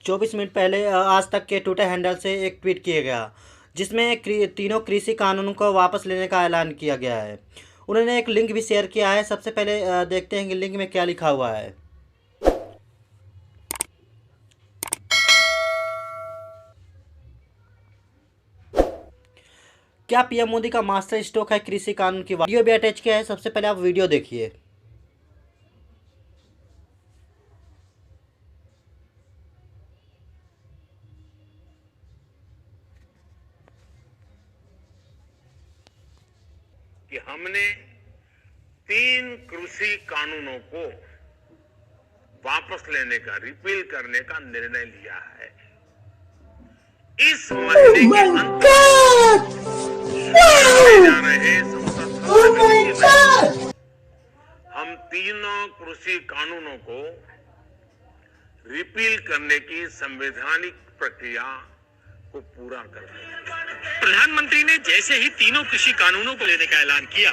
24 minute पहले आज तक के ट्विटर हैंडल से एक ट्वीट किया गया, जिसमें तीनों कृषि कानूनों को वापस लेने का ऐलान किया गया है। उन्होंने एक लिंक भी शेयर किया है। सबसे पहले देखते हैं कि लिंक में क्या लिखा हुआ है। क्या पीएम मोदी का मास्टर स्ट्रोक है कृषि कानून की? वीडियो भी अटैच किया है, सबसे पहले आप वीडियो देखिए। कि हमने 3 कृषि कानूनों को वापस लेने का, रिपील करने का निर्णय लिया है। इस महीने के अंत में जा रहे संसद में हम तीनों कृषि कानूनों को रिपील करने की संवैधानिक प्रक्रिया को पूरा कर रहे हैं। प्रधानमंत्री ने जैसे ही तीनों कृषि कानूनों को लेने का ऐलान किया,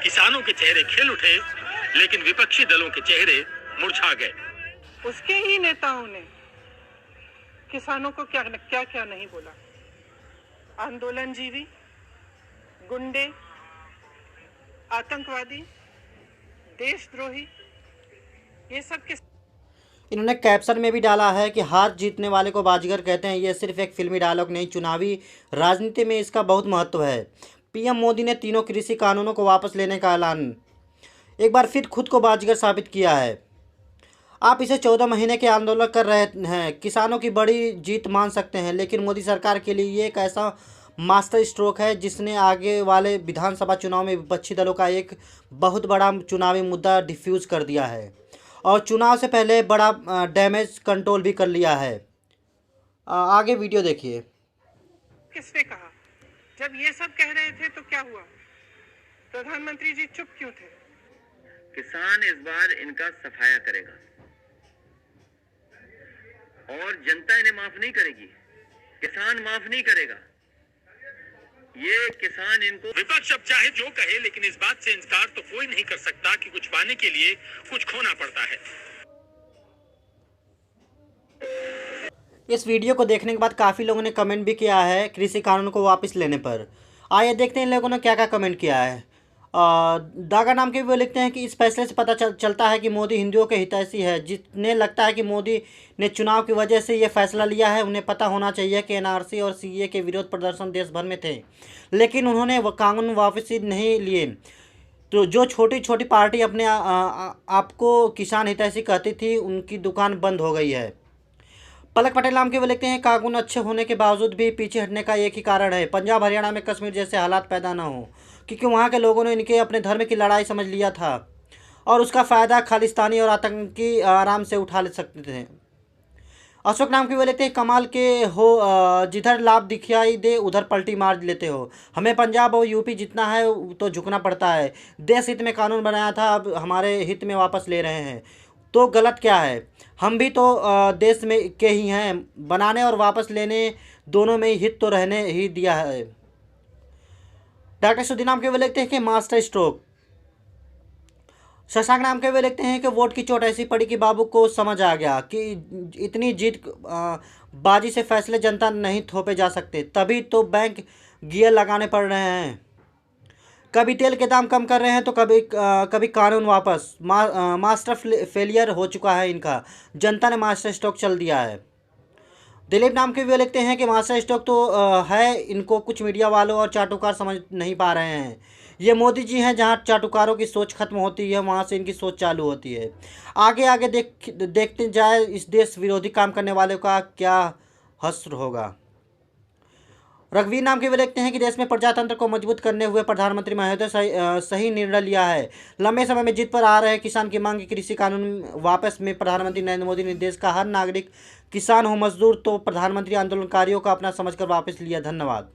किसानों के चेहरे खिल उठे, लेकिन विपक्षी दलों के चेहरे मुरझा गए। उसके ही नेताओं ने किसानों को क्या क्या नहीं बोला। आंदोलनजीवी, गुंडे, आतंकवादी, देशद्रोही, ये सब के इन्होंने कैप्शन में भी डाला है कि हार जीतने वाले को बाजीगर कहते हैं। ये सिर्फ एक फिल्मी डायलॉग नहीं, चुनावी राजनीति में इसका बहुत महत्व है। पीएम मोदी ने तीनों कृषि कानूनों को वापस लेने का ऐलान एक बार फिर खुद को बाजीगर साबित किया है। आप इसे 14 महीने के आंदोलन कर रहे हैं, किसानों की बड़ी जीत मान सकते हैं, लेकिन मोदी सरकार के लिए ये एक ऐसा मास्टर स्ट्रोक है जिसने आगे वाले विधानसभा चुनाव में विपक्षी दलों का एक बहुत बड़ा चुनावी मुद्दा डिफ्यूज़ कर दिया है और चुनाव से पहले बड़ा डैमेज कंट्रोल भी कर लिया है। आगे वीडियो देखिए। किसने कहा? जब ये सब कह रहे थे तो क्या हुआ? प्रधानमंत्री जी चुप क्यों थे? किसान इस बार इनका सफाया करेगा और जनता इन्हें माफ नहीं करेगी। किसान माफ नहीं करेगा। ये किसान इनको, विपक्ष अब चाहे जो कहे, लेकिन इस बात से इंकार तो कोई नहीं कर सकता कि कुछ पाने के लिए कुछ खोना पड़ता है। इस वीडियो को देखने के बाद काफ़ी लोगों ने कमेंट भी किया है कृषि कानून को वापस लेने पर। आइए देखते हैं इन लोगों ने क्या क्या कमेंट किया है। दागा नाम के भी वो लिखते हैं कि इस फैसले से पता चलता है कि मोदी हिंदुओं के हितैषी है। जिन्हें लगता है कि मोदी ने चुनाव की वजह से ये फैसला लिया है, उन्हें पता होना चाहिए कि एनआरसी और सीए के विरोध प्रदर्शन देश भर में थे, लेकिन उन्होंने वो कानून वापस नहीं लिए। तो जो छोटी छोटी पार्टी अपने आपको किसान हितैषी कहती थी, उनकी दुकान बंद हो गई है। पलक पटेल नाम के वो लिखते हैं कानून अच्छे होने के बावजूद भी पीछे हटने का एक ही कारण है, पंजाब हरियाणा में कश्मीर जैसे हालात पैदा ना हो, क्योंकि वहाँ के लोगों ने इनके अपने धर्म की लड़ाई समझ लिया था और उसका फ़ायदा खालिस्तानी और आतंकी आराम से उठा ले सकते थे। अशोक नाम के वो लेते हैं कमाल के हो, जिधर लाभ दिखाई दे उधर पलटी मार लेते हो। हमें पंजाब और यूपी जितना है तो झुकना पड़ता है। देश हित में कानून बनाया था, अब हमारे हित में वापस ले रहे हैं, तो गलत क्या है? हम भी तो देश में के ही हैं, बनाने और वापस लेने दोनों में हित तो रहने ही दिया है। डॉक्टर सुधी नाम के वे लिखते हैं कि मास्टर स्ट्रोक। शशांक नाम के वे लिखते हैं कि वोट की चोट ऐसी पड़ी कि बाबू को समझ आ गया कि इतनी जीत बाजी से फैसले जनता नहीं थोपे जा सकते, तभी तो बैंक गियर लगाने पड़ रहे हैं। कभी तेल के दाम कम कर रहे हैं तो कभी कानून वापस। मास्टर फेलियर हो चुका है इनका, जनता ने मास्टर स्ट्रोक चल दिया है। दिलीप नाम के भी लिखते हैं कि मास्टर स्ट्रोक तो है, इनको कुछ मीडिया वालों और चाटुकार समझ नहीं पा रहे हैं। ये मोदी जी हैं, जहां चाटुकारों की सोच खत्म होती है वहां से इनकी सोच चालू होती है। आगे आगे देखते जाए इस देश विरोधी काम करने वालों का क्या हश्र होगा। रघुवीर नाम के वे लिखते हैं कि देश में प्रजातंत्र को मजबूत करने हुए प्रधानमंत्री महोदय सही निर्णय लिया है। लंबे समय में जिद पर आ रहे किसान की मांग की कृषि कानून वापस में प्रधानमंत्री नरेंद्र मोदी ने देश का हर नागरिक, किसान हो मजदूर, तो प्रधानमंत्री आंदोलनकारियों का अपना समझकर वापस लिया। धन्यवाद।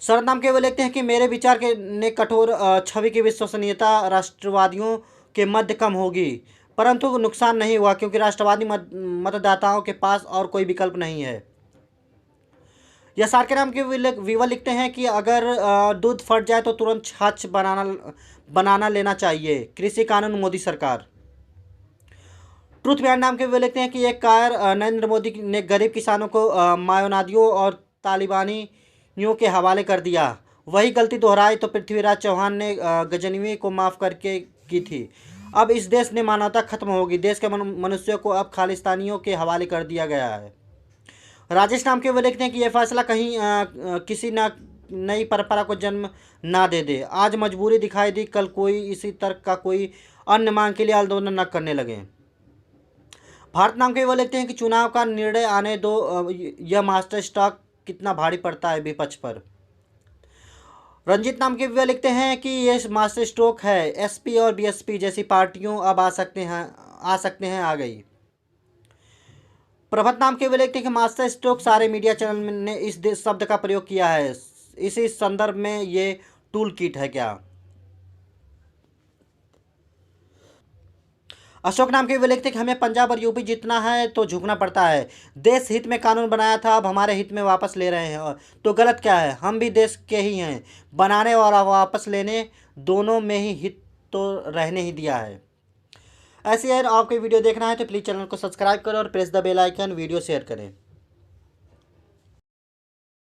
शरद नाम के वे लिखते हैं कि मेरे विचार के ने कठोर छवि की विश्वसनीयता राष्ट्रवादियों के मध्य कम होगी, परंतु नुकसान नहीं हुआ, क्योंकि राष्ट्रवादी मतदाताओं के पास और कोई विकल्प नहीं है। यसार के नाम के विवल लिखते हैं कि अगर दूध फट जाए तो तुरंत छाछ बनाना लेना चाहिए। कृषि कानून मोदी सरकार। ट्रूथ बिहाइंड नाम के वे लिखते हैं कि एक कार नरेंद्र मोदी ने गरीब किसानों को माओवादियों और तालिबानियों के हवाले कर दिया। वही गलती दोहराई तो पृथ्वीराज चौहान ने गजनवी को माफ़ करके की थी। अब इस देश में मानवता खत्म होगी। देश के मनुष्यों को अब खालिस्तानियों के हवाले कर दिया गया है। राजेश नाम के वे लिखते हैं कि यह फैसला कहीं किसी नई परंपरा को जन्म ना दे दे। आज मजबूरी दिखाई दी, कल कोई इसी तर्क का कोई अन्य मांग के लिए आंदोलन न करने लगे। भारत नाम के वो लिखते हैं कि चुनाव का निर्णय आने दो, यह मास्टर स्ट्रोक कितना भारी पड़ता है विपक्ष पर। रंजीत नाम के वे लिखते हैं कि ये मास्टर स्ट्रोक है, एसपी और बीएसपी जैसी पार्टियों अब आ सकते हैं आ गई। प्रभात नाम के वे लिखते हैं कि मास्टर स्ट्रोक सारे मीडिया चैनल ने इस शब्द का प्रयोग किया है। इसी संदर्भ में ये टूल किट है क्या? अशोक नाम के वे लिखते हैं कि हमें पंजाब और यूपी जीतना है तो झुकना पड़ता है। देश हित में कानून बनाया था, अब हमारे हित में वापस ले रहे हैं तो गलत क्या है? हम भी देश के ही हैं, बनाने और वापस लेने दोनों में ही हित तो रहने ही दिया है। ऐसे यार आपको वीडियो देखना है तो प्लीज़ चैनल को सब्सक्राइब करें और press the bell icon, video share करें।